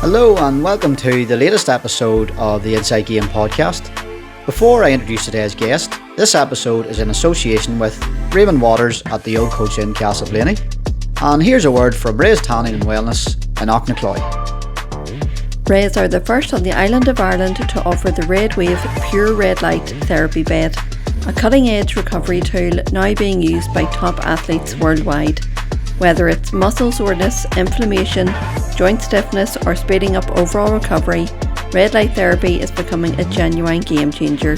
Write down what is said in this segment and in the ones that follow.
Hello and welcome to the latest episode of the Inside Game podcast. Before I introduce today's guest, this episode is in association with Raymond Waters at the Old Coach Inn Castleblaney. And here's a word from Ray's Tanning and Wellness in Auchnachoy. Rays are the first on the island of Ireland to offer the Red Wave Pure Red Light Therapy Bed, a cutting-edge recovery tool now being used by top athletes worldwide. Whether it's muscle soreness, inflammation, joint stiffness or speeding up overall recovery, red light therapy is becoming a genuine game changer.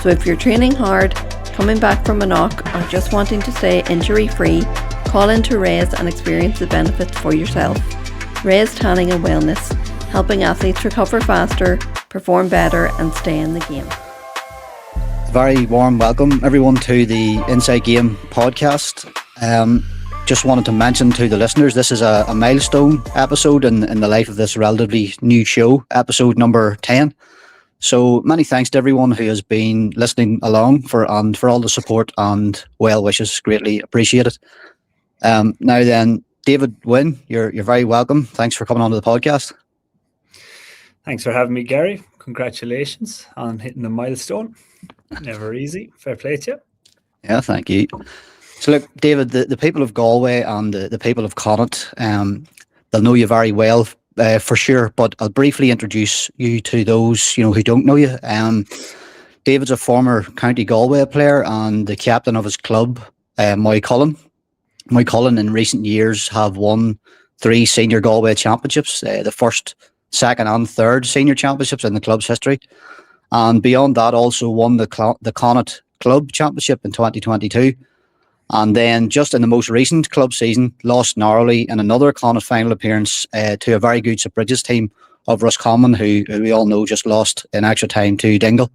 So if you're training hard, coming back from a knock or just wanting to stay injury free, call into Rays and experience the benefits for yourself. Rays Tanning and Wellness, helping athletes recover faster, perform better and stay in the game. Very warm welcome everyone to the Inside Game podcast. Just wanted to mention to the listeners, this is a milestone episode in the life of this relatively new show, episode number 10. So many thanks to everyone who has been listening along for all the support and well wishes. Greatly appreciated. Now then, David Wynne, you're very welcome. Thanks for coming on to the podcast. Thanks for having me, Gary. Congratulations on hitting the milestone. Never easy. Fair play to you. Yeah, thank you. So look, David, the people of Galway and the people of Connacht, they'll know you very well for sure, but I'll briefly introduce you to those who don't know you. David's a former County Galway player and the captain of his club, Moycullen. Moycullen in recent years have won 3 senior Galway championships, the first, second and third senior championships in the club's history. And beyond that, also won the Connacht Club Championship in 2022. And then just in the most recent club season, lost narrowly in another Connacht final appearance to a very good St Bridget's team of Roscommon, who we all know just lost in extra time to Dingle.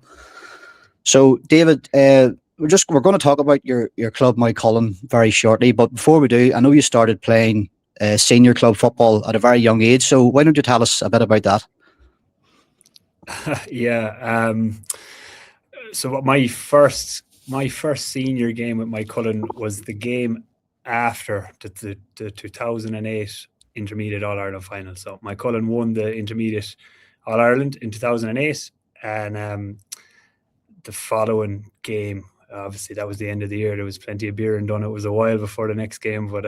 So, David, we're going to talk about your club, Moycullen, very shortly. But before we do, I know you started playing senior club football at a very young age. So why don't you tell us a bit about that? Yeah. So my first senior game with Moycullen was the game after the 2008 Intermediate All-Ireland final. So Moycullen won the Intermediate All-Ireland in 2008, and the following game, obviously that was the end of the year. There was plenty of beer and done. It was a while before the next game, but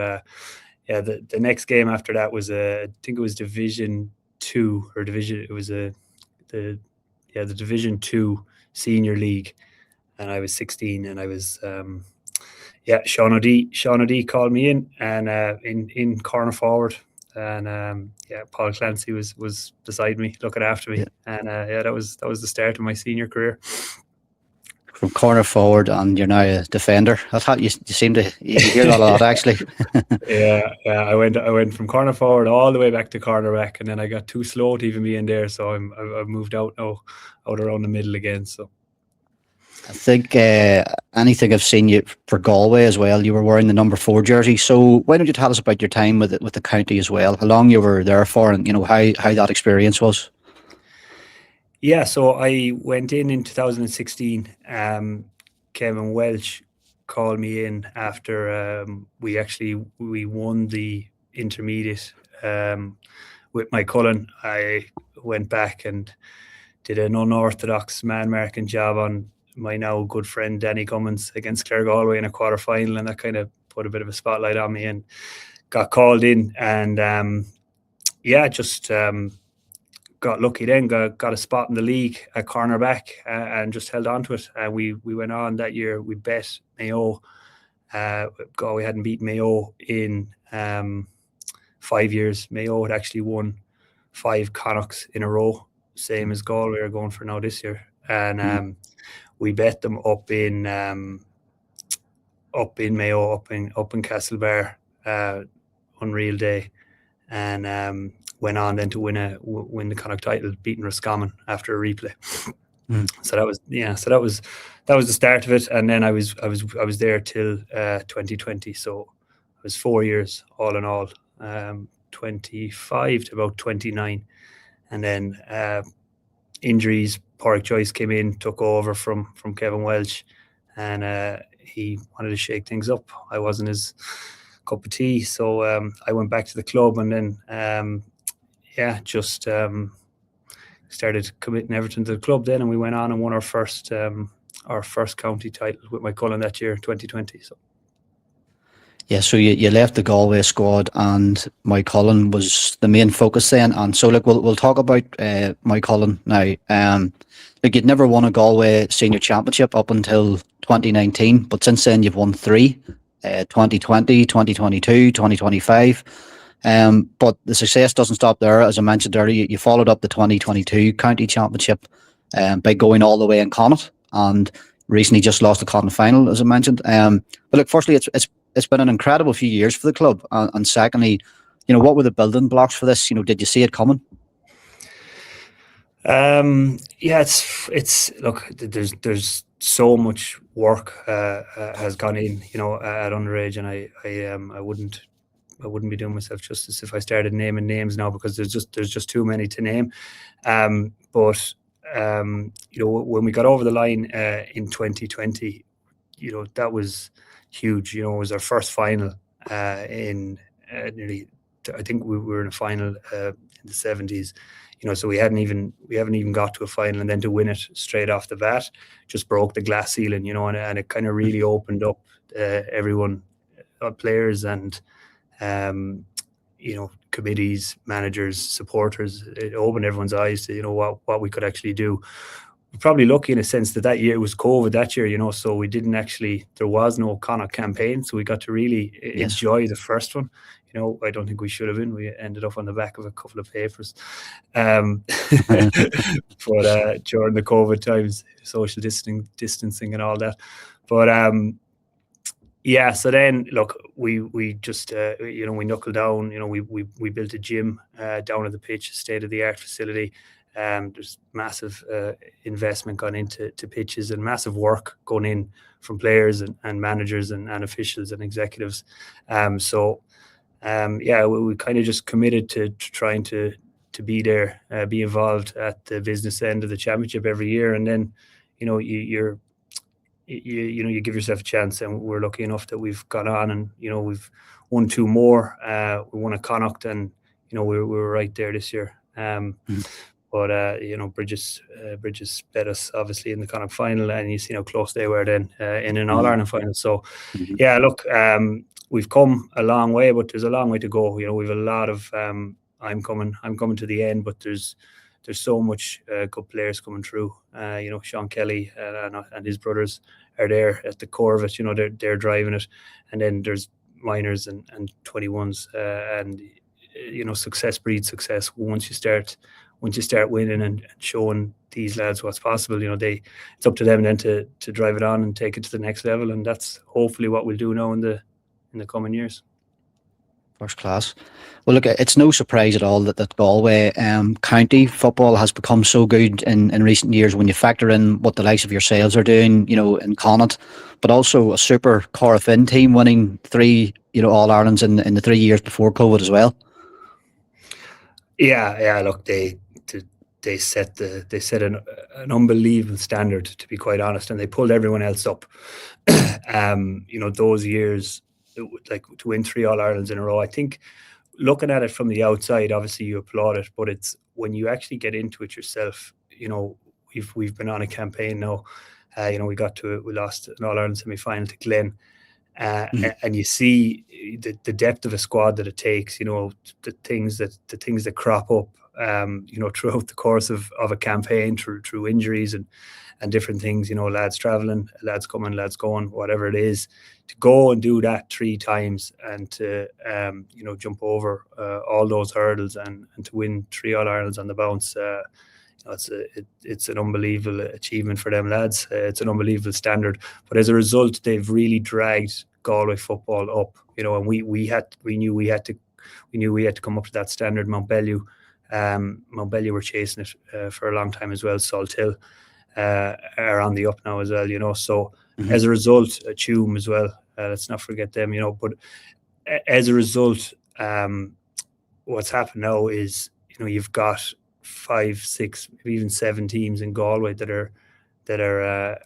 the next game after that was I think it was Division 2 or Division. It was the Division 2 Senior League. And I was 16, and I was, Sean O'Dea called me in, and in corner forward, and Paul Clancy was beside me, looking after me, and that was the start of my senior career. From corner forward, and you're now a defender. That's how you seem to hear that a lot, actually. Yeah. I went from corner forward all the way back to cornerback, and then I got too slow to even be in there, so I've moved out now, out around the middle again. So. I think anything I've seen you for Galway as well, you were wearing the number 4 jersey. So why don't you tell us about your time with the county as well, how long you were there for, and how that experience was? Yeah, so I went in 2016. Kevin Welch called me in after we won the intermediate with Moycullen. I went back and did an unorthodox man-marking job on my now good friend Danny Cummins against Clare Galway in a quarter-final, and that kind of put a bit of a spotlight on me, and got called in, and just got lucky then, got a spot in the league at cornerback, and just held on to it. And we went on that year. We bet Mayo. Galway hadn't beaten Mayo in 5 years. Mayo had actually won 5 Connachts in a row, same as Galway are going for now this year. And we bet them up in Mayo, up in Castlebar, unreal day, and went on then to win the Connacht title, beating Roscommon after a replay. So that was the start of it, and then I was there till 2020. So it was 4 years all in all, 25 to about 29, and then injuries. Porrick Joyce came in, took over from Kevin Welch, and he wanted to shake things up. I wasn't his cup of tea, so I went back to the club, and then yeah, just started committing everything to the club then, and we went on and won our first county title with my Cullen that year, 2020. So. Yeah, so you left the Galway squad, and Mike Cullen was the main focus then. And so, look, we'll talk about Mike Cullen now. Like, you'd never won a Galway senior championship up until 2019, but since then you've won three: 2020, 2022, 2025. But the success doesn't stop there. As I mentioned earlier, you followed up the 2022 county championship by going all the way in Connacht, and recently just lost the Connacht final, as I mentioned. But look, firstly, it's been an incredible few years for the club, and secondly, what were the building blocks for this? Did you see it coming? Yeah, it's look. There's so much work has gone in, at underage, and I wouldn't be doing myself justice if I started naming names now, because there's just too many to name. But when we got over the line in 2020, that was huge. It was our first final in nearly. I think we were in a final in the 70s. So we haven't even got to a final, and then to win it straight off the bat just broke the glass ceiling. And it kind of really opened up everyone, players and committees, managers, supporters. It opened everyone's eyes to what we could actually do. We're probably lucky in a sense that year it was COVID that year, so we didn't actually, there was no Connacht campaign, so we got to really enjoy the first one. I don't think we should have been. We ended up on the back of a couple of papers. But during the COVID times, social distancing and all that. But yeah, so then look, we just we knuckled down. We built a gym down at the pitch, state of the art facility. There's massive investment gone into pitches, and massive work going in from players and managers and officials and executives. We kind of just committed to trying to be there, be involved at the business end of the championship every year, and then you give yourself a chance. And we're lucky enough that we've gone on, and we've won two more. We won a Connacht, and we were right there this year. But Bridges bet us obviously in the Connacht final, and you see how close they were then in an All Ireland final. So yeah, look, we've come a long way, but there's a long way to go. We've a lot of I'm coming to the end, but there's so much good players coming through. Sean Kelly and his brothers are there at the core of it. They're driving it, and then there's minors and 21s, and success breeds success. Once you start winning and showing these lads what's possible, it's up to them then to drive it on and take it to the next level, and that's hopefully what we'll do now in the coming years. First class. Well, look, it's no surprise at all that Galway county football has become so good in recent years, when you factor in what the likes of yourselves are doing, in Connacht, but also a super Corofin team winning 3 All Irelands in the 3 years before COVID as well. Yeah. Look, they set an unbelievable standard, to be quite honest, and they pulled everyone else up. Those years, like to win 3 All Irelands in a row. I think, looking at it from the outside, obviously you applaud it, but it's when you actually get into it yourself. We've been on a campaign now. We lost an All Ireland semi-final to Glen. And you see the depth of a squad that it takes. The things that crop up, throughout the course of a campaign, through injuries and different things. Lads traveling, lads coming, lads going, whatever it is, to go and do that 3 times, and to jump over all those hurdles, and to win 3 All Irelands on the bounce. It's an unbelievable achievement for them lads. It's an unbelievable standard, but as a result, they've really dragged Galway football up. And we knew we had to come up to that standard. Montbellew were chasing it for a long time as well. Salthill are on the up now as well. So as a result, Tuam as well. Let's not forget them. But as a result, what's happened now is you've got 5, 6, maybe even 7 teams in Galway that are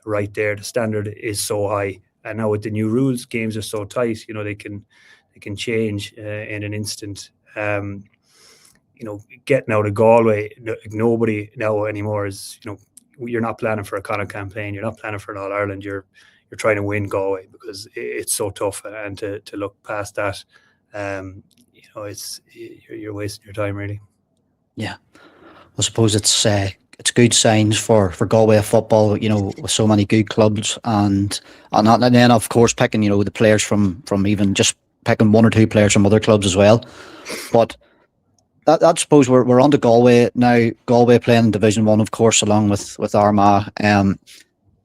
right there. The standard is so high, and now with the new rules, games are so tight. They can change in an instant. getting out of Galway, nobody now anymore is, you're not planning for a Connacht campaign. You're not planning for an All Ireland. You're trying to win Galway because it's so tough, and to look past that, it's you're wasting your time really. Yeah, I suppose it's good signs for Galway football. With so many good clubs, and then of course picking the players from even just picking one or two players from other clubs as well. But I suppose we're on to Galway now. Galway playing in Division 1, of course, along with Armagh.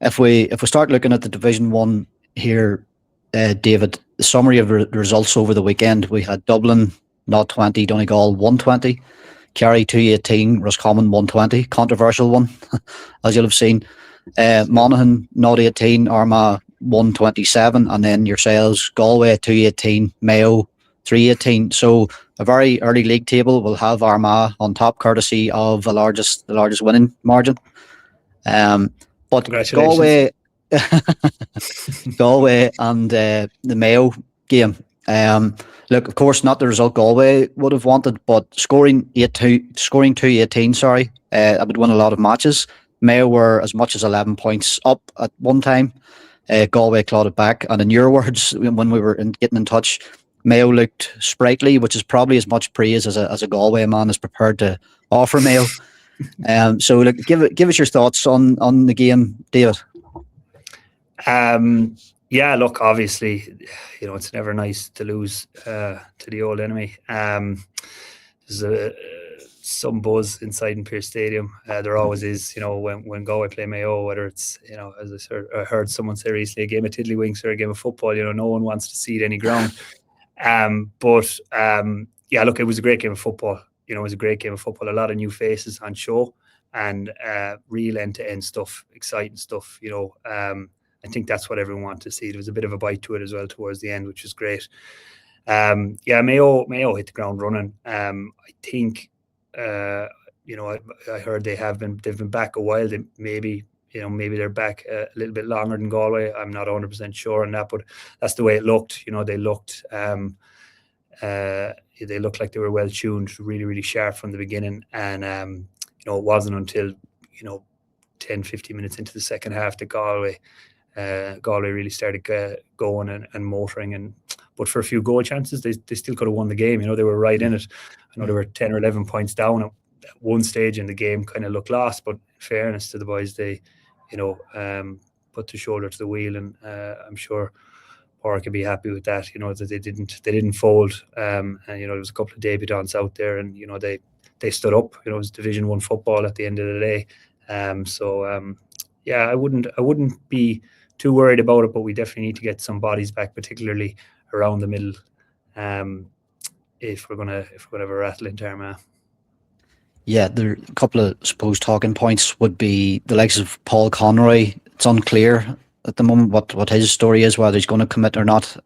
If we start looking at the Division 1 here, David, the summary of the results over the weekend: we had Dublin 0-20, Donegal 120, Kerry 218, Roscommon 120, controversial one, as you'll have seen. Monaghan 0-18, Armagh 127, and then yourselves, Galway 218, Mayo 318. So a very early league table will have Armagh on top, courtesy of the largest winning margin. But Galway, Galway and the Mayo game. Look, of course, not the result Galway would have wanted, but scoring 218. Sorry, that would win a lot of matches. Mayo were as much as 11 points up at one time. Galway clawed it back, and in your words, when we were getting in touch, Mayo looked sprightly, which is probably as much praise as a Galway man is prepared to offer Mayo. So, look, give us your thoughts on the game, David. Yeah, look, obviously, it's never nice to lose to the old enemy. There's some buzz inside in Pearse Stadium. There always is, when Galway play Mayo, whether it's, as I heard someone say recently, a game of tiddlywinks or a game of football, no one wants to cede any ground. But yeah, look, it was a great game of football. It was a great game of football. A lot of new faces on show, and real end-to-end stuff, exciting stuff. I think that's what everyone wanted to see. There was a bit of a bite to it as well towards the end, which was great. Yeah, Mayo hit the ground running. I think I heard they've been back a while. Maybe they're back a little bit longer than Galway. I'm not 100% sure on that, but that's the way it looked. They looked like they were well tuned, really, really sharp from the beginning. And it wasn't until 10-15 minutes into the second half that Galway really started going and motoring, but for a few goal chances, they still could have won the game. They were right in it. I know they were 10 or 11 points down at one stage, and the game kind of looked lost. But in fairness to the boys, they put the shoulder to the wheel, and I'm sure Pádraig could be happy with that. That they didn't fold. And there was a couple of debutants out there, and they stood up. It was Division 1 football at the end of the day. Yeah, I wouldn't be too worried about it, but we definitely need to get some bodies back, particularly around the middle, if we're gonna have a rattle into Armagh. Yeah, there are a couple of, suppose, talking points would be the likes of Paul Conroy. It's unclear at the moment what his story is, whether he's going to commit or not.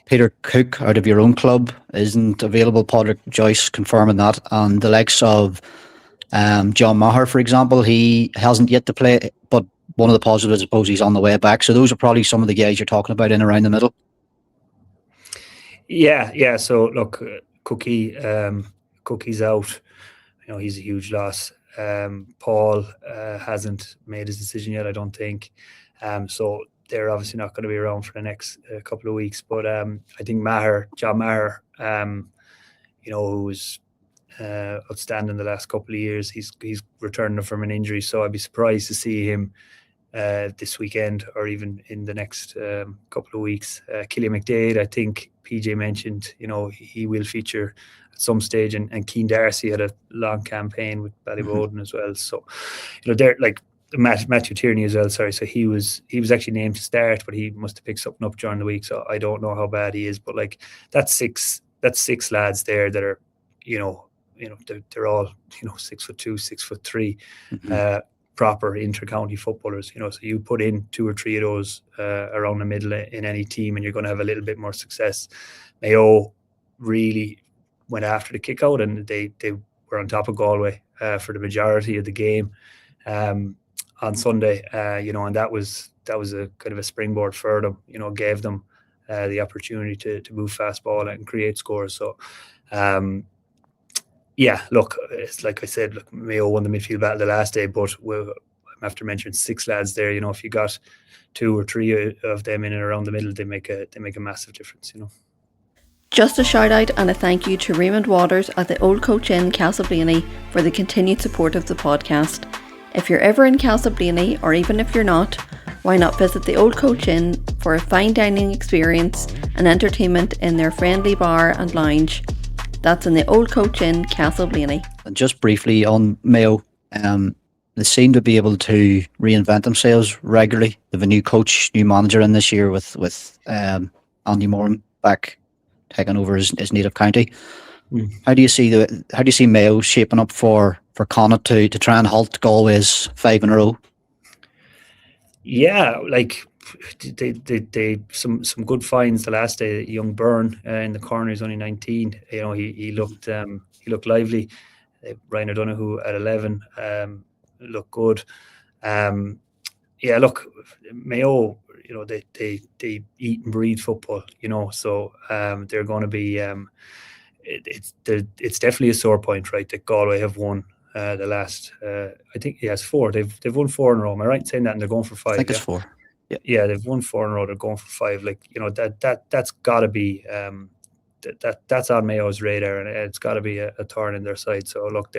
Peter Cook, out of your own club, isn't available. Pádraig Joyce confirming that, and the likes of John Maher, for example, he hasn't yet to play, but one of the positives, I suppose, he's on the way back. So those are probably some of the guys you're talking about in around the middle. Yeah. So look, Cookie's out. He's a huge loss. Paul hasn't made his decision yet, I don't think. So they're obviously not going to be around for the next couple of weeks. But I think John Maher, who was outstanding the last couple of years, he's returning from an injury. So I'd be surprised to see him this weekend or even in the next couple of weeks. Killian McDade, I think PJ mentioned, he will feature at some stage, and Keane Darcy had a long campaign with Ballyboden as well. So, they're like Matthew Tierney as well. Sorry, so he was actually named to start, but he must have picked something up during the week. So I don't know how bad he is, but like that's six lads there that are, they're all 6'2", 6'3". Proper inter-county footballers, so you put in 2 or 3 of those around the middle in any team, and you're going to have a little bit more success. Mayo really went after the kick out, and they were on top of Galway for the majority of the game on Sunday, and that was a kind of a springboard for them, gave them the opportunity to move fast ball and create scores. So Yeah, look, it's like I said, look, Mayo won the midfield battle the last day, but I'm after mentioning 6 lads there. If you got 2 or 3 of them in and around the middle, they make a massive difference. Just a shout out and a thank you to Raymond Waters at the Old Coach Inn, Castleblaney, for the continued support of the podcast. If you're ever in Castleblaney, or even if you're not, why not visit the Old Coach Inn for a fine dining experience and entertainment in their friendly bar and lounge. That's in the Old Coach Inn, Castleblaney. And just briefly on Mayo, they seem to be able to reinvent themselves regularly. They have a new coach, new manager in this year with Andy Moran back taking over his native county. How do you see Mayo shaping up for Connacht to try and halt Galway's 5 in a row? Yeah, like they some good finds the last day. Young Byrne in the corner, he's only 19. He looked lively. Ryan O'Donoghue at 11 looked good. Yeah, look, Mayo, they eat and breathe football. So they're going to be. It's definitely a sore point, right? That Galway have won the last. I think it's 4. They've won 4 in a row. Am I right in saying that? And they're going for 5. I think it's 4. Yeah, they've won 4 in a row. They're going for 5. Like that's got to be that's on Mayo's radar, and it's got to be a thorn in their side. So look,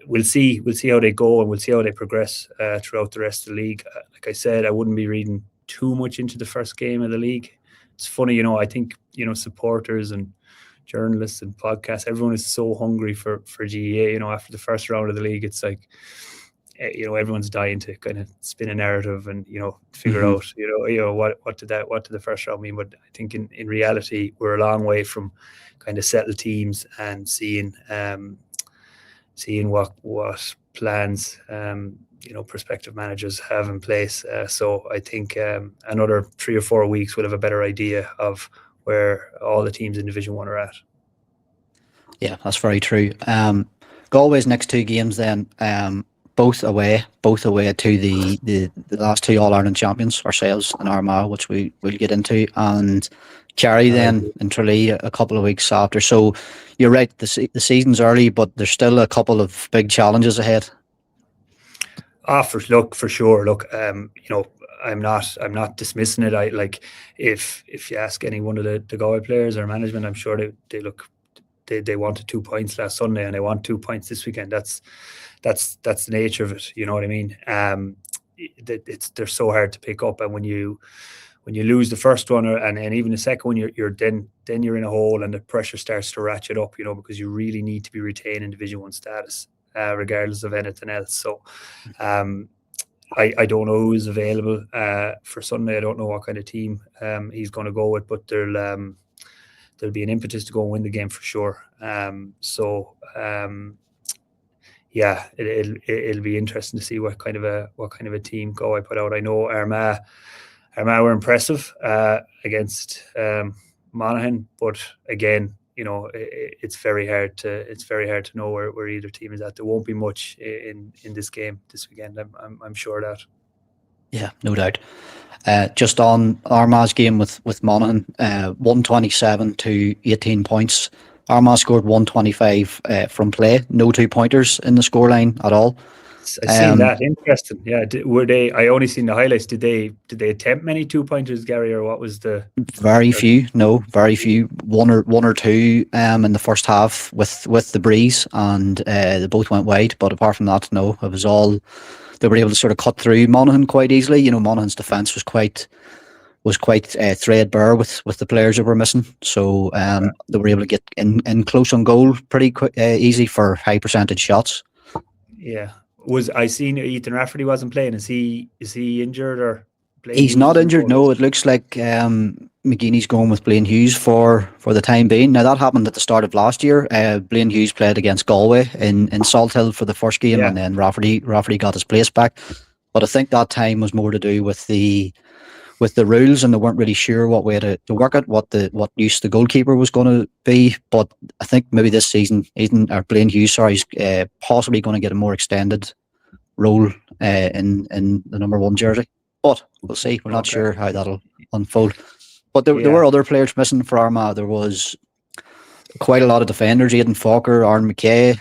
we'll see how they go, and we'll see how they progress throughout the rest of the league. Like I said, I wouldn't be reading too much into the first game of the league. It's funny, I think supporters and journalists and podcasts, everyone is so hungry for GEA. After the first round of the league, it's like everyone's dying to kind of spin a narrative and figure out what did the first round mean. But I think in reality, we're a long way from kind of settled teams and seeing what plans prospective managers have in place. So I think another 3 or 4 weeks we'll have a better idea of where all the teams in Division 1 are at. Yeah, that's very true. Galway's next 2 games then, both away to the last 2 All-Ireland champions, ourselves and Armagh, which we'll get into, and Kerry then in Tralee a couple of weeks after. So you're right, the season's early, but there's still a couple of big challenges ahead. For sure. Look, I'm not dismissing it. I like if you ask any one of the Galway players or management, I'm sure they wanted 2 points last Sunday and they want 2 points this weekend. That's the nature of it. You know what I mean? They're so hard to pick up, and when you lose the first one and even the second one, you're in a hole, and the pressure starts to ratchet up. Because you really need to be retaining Division 1 status, regardless of anything else. So, I don't know who's available for Sunday. I don't know what kind of team he's going to go with, but there'll be an impetus to go and win the game for sure. Yeah, it'll be interesting to see what kind of a team Galway put out. I know Armagh were impressive against Monaghan, but again, it's very hard to know where either team is at. There won't be much in this game this weekend. I'm sure of that. Yeah, no doubt. Just on Armagh's game with Monaghan, 127 to 18 points. Armagh scored 125 from play. No 2-pointers in the scoreline at all. I've seen that. Interesting. Yeah. Were they? I only seen the highlights. Did they attempt many 2-pointers, Gary, or what was the? Very few. No, very few. One or two in the first half with the breeze, and they both went wide. But apart from that, no. It was all. They were able to sort of cut through Monaghan quite easily. Monaghan's defence was quite threadbare with the players that were missing. So they were able to get in close on goal pretty easy for high percentage shots. Yeah. I seen Ethan Rafferty wasn't playing? Is he injured or playing? He's not injured. No, it looks like McGeeney's going with Blaine Hughes for the time being. Now that happened at the start of last year. Blaine Hughes played against Galway in Salthill for the first game, and then Rafferty got his place back. But I think that time was more to do with the rules, and they weren't really sure what way to work it, what use the goalkeeper was going to be. But I think maybe this season, Blaine Hughes, is possibly going to get a more extended role in the number 1 jersey. But we'll see. We're not sure how that'll unfold. But there were other players missing for Armagh. There was quite a lot of defenders: Aidan Falker, Aaron McKay,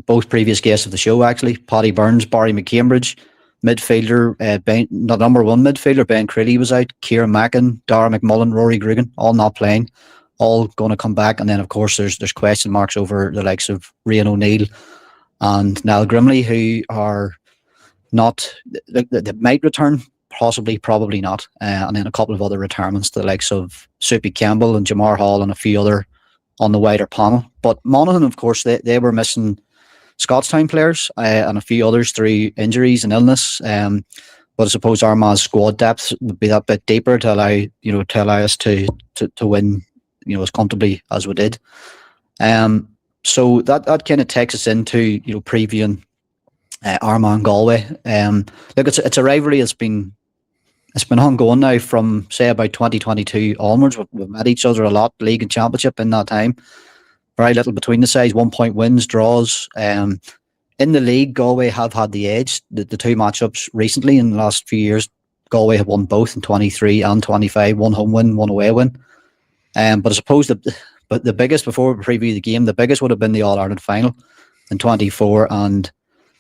both previous guests of the show actually. Paddy Burns, Barry McCambridge. Midfielder, the number one midfielder, Ben Creeley was out. Kieran Mackin, Dara McMullen, Rory Gregan, all not playing, all going to come back. And then, of course, there's question marks over the likes of Rian O'Neill and Niall Grimley, who are not, they might return, possibly, probably not. And then a couple of other retirements, the likes of Soupy Campbell and Jamar Hall and a few other on the wider panel. But Monaghan, of course, they were missing Scottstown players and a few others through injuries and illness. But I suppose Armagh's squad depth would be that bit deeper to allow us to win, as comfortably as we did. So that kind of takes us into previewing Armagh and Galway. Look, it's a rivalry that's been ongoing now from say about 2022 onwards. We've met each other a lot, league and championship in that time. Very little between the sides, 1 point wins, draws. In the league, Galway have had the edge. The two matchups recently in the last few years, Galway have won both in 23 and 25, one home win, one away win. But I suppose the biggest, before we preview the game, the biggest would have been the All-Ireland final in 24. And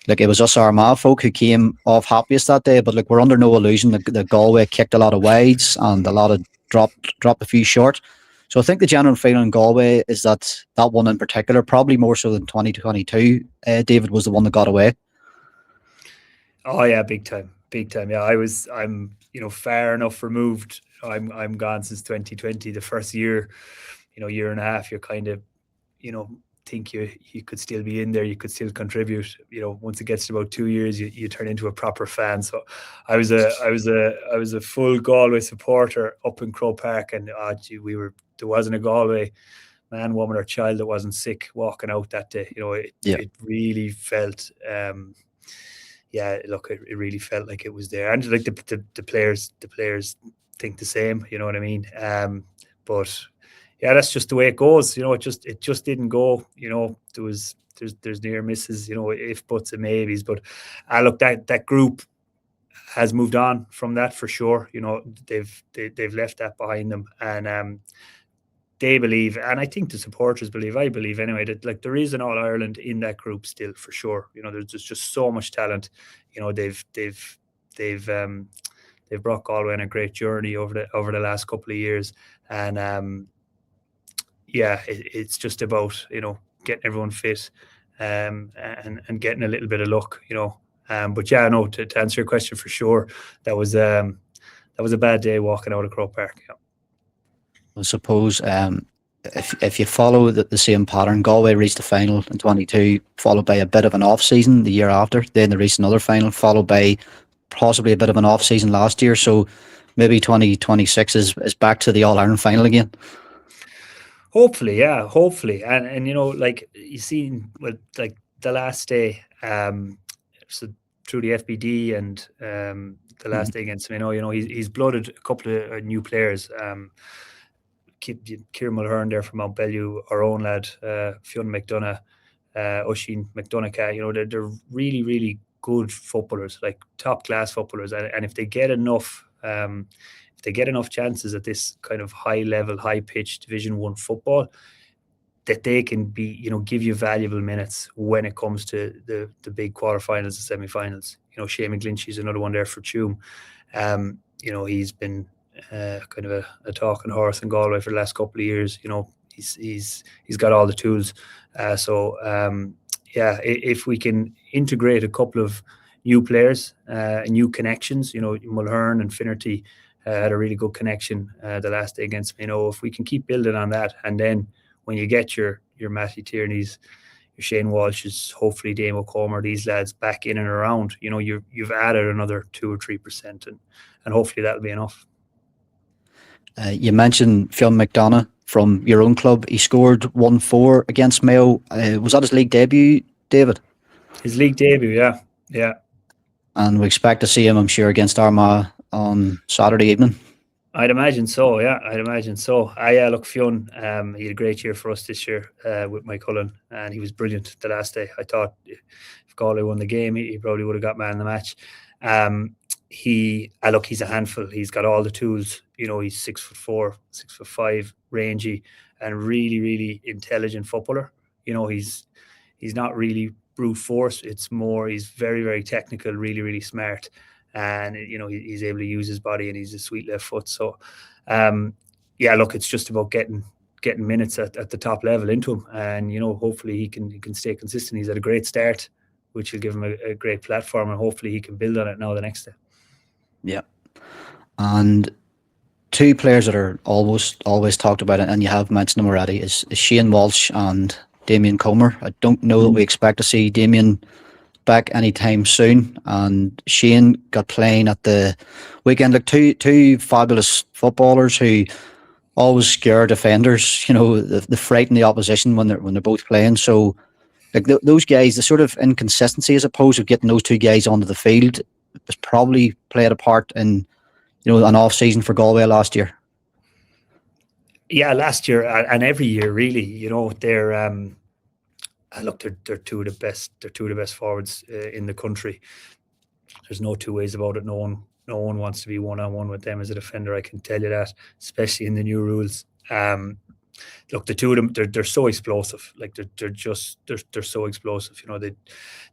look, it was us Armagh folk who came off happiest that day. But look, we're under no illusion that Galway kicked a lot of wides and a lot of dropped a few short. So I think the general feeling in Galway is that one in particular, probably more so than 2022, David, was the one that got away. Oh yeah, big time. Yeah, I'm far enough removed. I'm gone since 2020. The first year, year and a half, you're kind of, think you could still be in there, you could still contribute. Once it gets to about 2 years, you turn into a proper fan. So I was a full Galway supporter up in Croke Park, and there wasn't a Galway man, woman, or child that wasn't sick walking out that day. It really felt it really felt like it was there. And like the players think the same, you know what I mean? But yeah, that's just the way it goes. It just didn't go. There's near misses, if buts and maybes. But look, that group has moved on from that for sure. They've left that behind them, and they believe, and I think the supporters believe, I believe anyway, that like there is an All Ireland in that group still for sure. There's just so much talent. They've brought Galway on a great journey over the last couple of years, and it's just about getting everyone fit, and getting a little bit of luck, But yeah, no, to answer your question for sure, that was a bad day walking out of Croke Park. Yeah. I suppose if you follow the same pattern, Galway reached the final in 22, followed by a bit of an off season the year after. Then they reached another final, followed by possibly a bit of an off season last year. So maybe 2026 is back to the All Ireland final again. Hopefully, yeah, hopefully, and like you see, with like the last day, so through the FBD and the last day against him, he's blooded a couple of new players. Kieran Mulhern there from Mount Bellew, our own lad, Fionn McDonough, Oisin McDonough. They're really, really good footballers, like top class footballers, and if they get enough. They get enough chances at this kind of high level, high pitched Division 1 football, that they can be, give you valuable minutes when it comes to the big quarterfinals and semi-finals. Shane McGlinchey's another one there for Tuam. He's been kind of a talking horse in Galway for the last couple of years. He's got all the tools. If we can integrate a couple of new players, new connections, Mulhern and Finnerty had a really good connection the last day against me. If we can keep building on that, and then when you get your Matthew Tierney's, your Shane Walsh's, hopefully Dame O'Comer, these lads back in and around, you've added another 2 or 3%, and hopefully that'll be enough. You mentioned Fionn McDonough from your own club. He scored 1-4 against Mayo. Was that his league debut, David? His league debut, yeah. And we expect to see him, I'm sure, against Armagh on Saturday evening. I'd imagine so, yeah. Look, Fionn, he had a great year for us this year with Mike Cullen, and he was brilliant the last day. I thought if Galway won the game, he probably would have got man of the match. He's a handful. He's got all the tools. He's 6'4", 6'5", rangy. and really, really intelligent footballer. He's not really brute force. It's more, he's very, very technical, really, really smart. And, he's able to use his body, and he's a sweet left foot. So, look, it's just about getting minutes at the top level into him. And, hopefully he can stay consistent. He's had a great start, which will give him a great platform, and hopefully he can build on it now the next day. Yeah. And two players that are always talked about, and you have mentioned them already, is Shane Walsh and Damien Comer. I don't know that we expect to see Damien back anytime soon, and Shane got playing at the weekend. Like two fabulous footballers who always scare defenders. They frighten the opposition when they're both playing. So, like those guys, the sort of inconsistency as opposed to getting those two guys onto the field has probably played a part in an off season for Galway last year. Yeah, last year and every year really. They're look, they're two of the best. They're two of the best forwards in the country. There's no two ways about it. No one wants to be one-on-one with them as a defender. I can tell you that, especially in the new rules. Look, the two of them, they're so explosive. Like they're so explosive.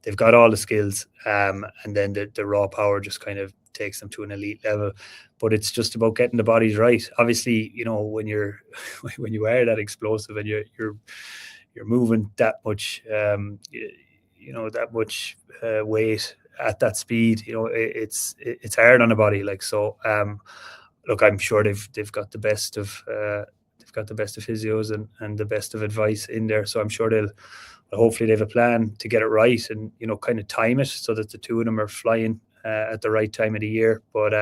They've got all the skills, and then the raw power just kind of takes them to an elite level. But it's just about getting the bodies right. Obviously, when you are that explosive and you're moving that much, that much weight at that speed, it's hard on the body. Like so, look, I'm sure they've got the best of physios and the best of advice in there. So I'm sure hopefully they have a plan to get it right and kind of time it so that the two of them are flying at the right time of the year. But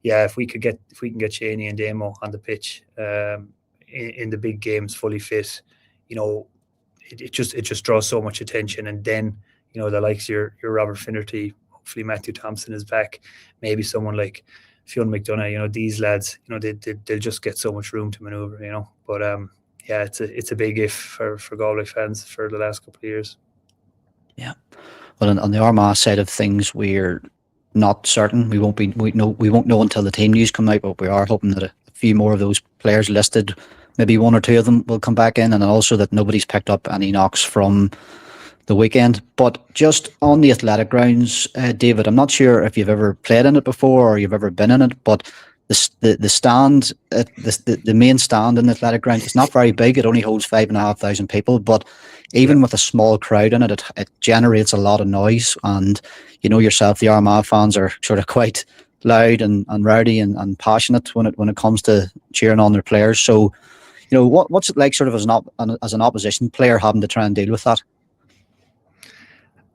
if we can get Shaney and Damo on the pitch in the big games fully fit, it just draws so much attention. And then the likes of your Robert Finnerty, hopefully Matthew Thompson is back, maybe someone like Fionn McDonough, these lads, they'll just get so much room to maneuver, But it's a big if for Galway fans for the last couple of years. Yeah. Well, on the Armagh side of things, we're not certain. We won't know until the team news come out, but we are hoping that a few more of those players listed, maybe one or two of them, will come back in, and also that nobody's picked up any knocks from the weekend. But just on the athletic grounds, David, I'm not sure if you've ever played in it before or you've ever been in it, but the stand, the main stand in the athletic ground, it's not very big. It only holds 5,500 people, but even with a small crowd in it, it generates a lot of noise. And yourself, the Armagh fans are sort of quite loud and rowdy and passionate when it comes to cheering on their players. So, what's it like, sort of as an opposition player, having to try and deal with that?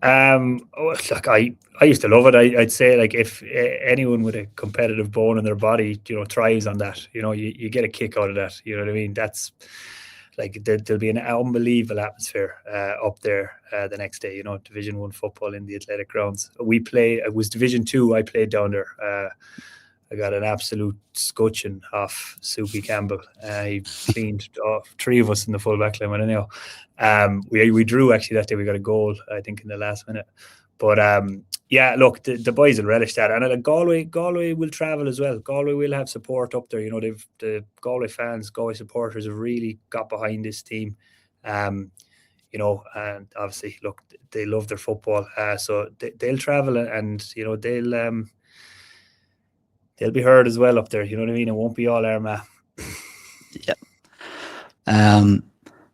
Look, I used to love it. I'd say, like, if anyone with a competitive bone in their body, thrives on that. You get a kick out of that. You know what I mean? That's like there'll be an unbelievable atmosphere up there the next day. Division 1 football in the athletic grounds. It was Division 2. I played down there. I got an absolute scutching off Soupy Campbell. He cleaned off 3 of us in the full back line. Anyhow, we drew actually that day. We got a goal, I think, in the last minute. But look, the boys will relish that. And like Galway will travel as well. Galway will have support up there. The Galway fans, Galway supporters have really got behind this team. And obviously, look, they love their football. So they'll travel and they'll be heard as well up there. You know what I mean? It won't be all Armagh. Yeah.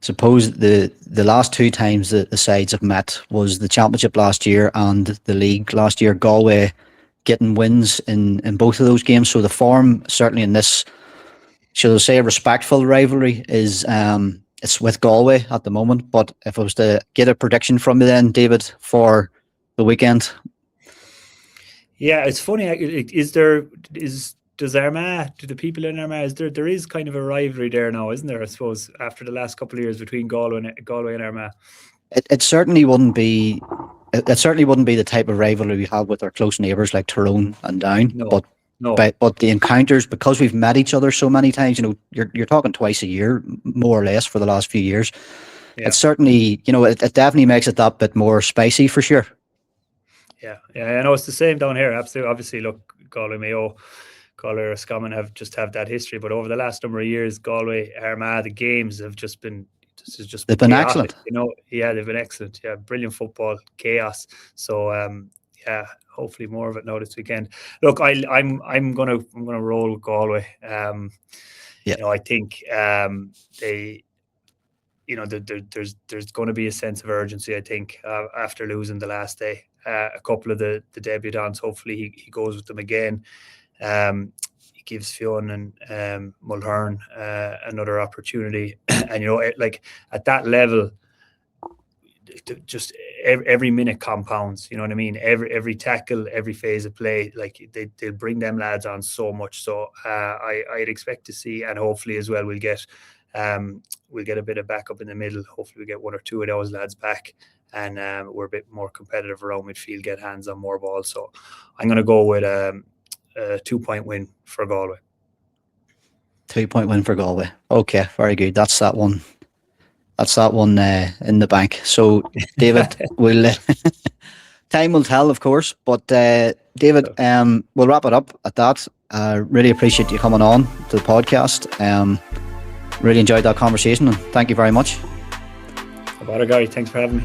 Suppose the last 2 times the sides have met was the championship last year and the league last year. Galway getting wins in both of those games. So the form, certainly in this, shall I say, a respectful rivalry, is it's with Galway at the moment. But if I was to get a prediction from you then, David, for the weekend. Yeah, it's funny. Does Armagh, do the people in Armagh, there is kind of a rivalry there now, isn't there? I suppose after the last couple of years between Galway and Armagh. It certainly wouldn't be. It certainly wouldn't be the type of rivalry we have with our close neighbours like Tyrone and Down. No. But the encounters, because we've met each other so many times, you're talking twice a year, more or less, for the last few years. Yeah. It certainly, it definitely makes it that bit more spicy for sure. Yeah, I know it's the same down here. Absolutely. Obviously, look, Galway Mayo Galway or Scommon have that history, but over the last number of years, Galway, Armagh, the games have just been they've been chaotic, excellent. you know. Yeah, they've been excellent. Yeah, brilliant football, chaos. So yeah, hopefully more of it now this weekend. Look, I'm gonna roll with Galway. You know, I think they, you know, there's going to be a sense of urgency, I think, after losing the last day. A couple of the debutants, hopefully he goes with them again. He gives Fionn and Mulhern another opportunity. And, you know, like at that level, just every minute compounds, you know what I mean? Every tackle, every phase of play, like they'll bring them lads on so much. So I'd expect to see, and hopefully as well, we'll get a bit of backup in the middle. Hopefully we get one or two of those lads back, and we're a bit more competitive around midfield, get hands on more balls. So I'm going to go with a 2-point win for Galway. 2-point win for Galway. Okay, very good. That's that one. That's that one in the bank. So, David, we'll time will tell, of course. But David, we'll wrap it up at that. Really appreciate you coming on to the podcast. Really enjoyed that conversation, and thank you very much. About it, Gary. Thanks for having me.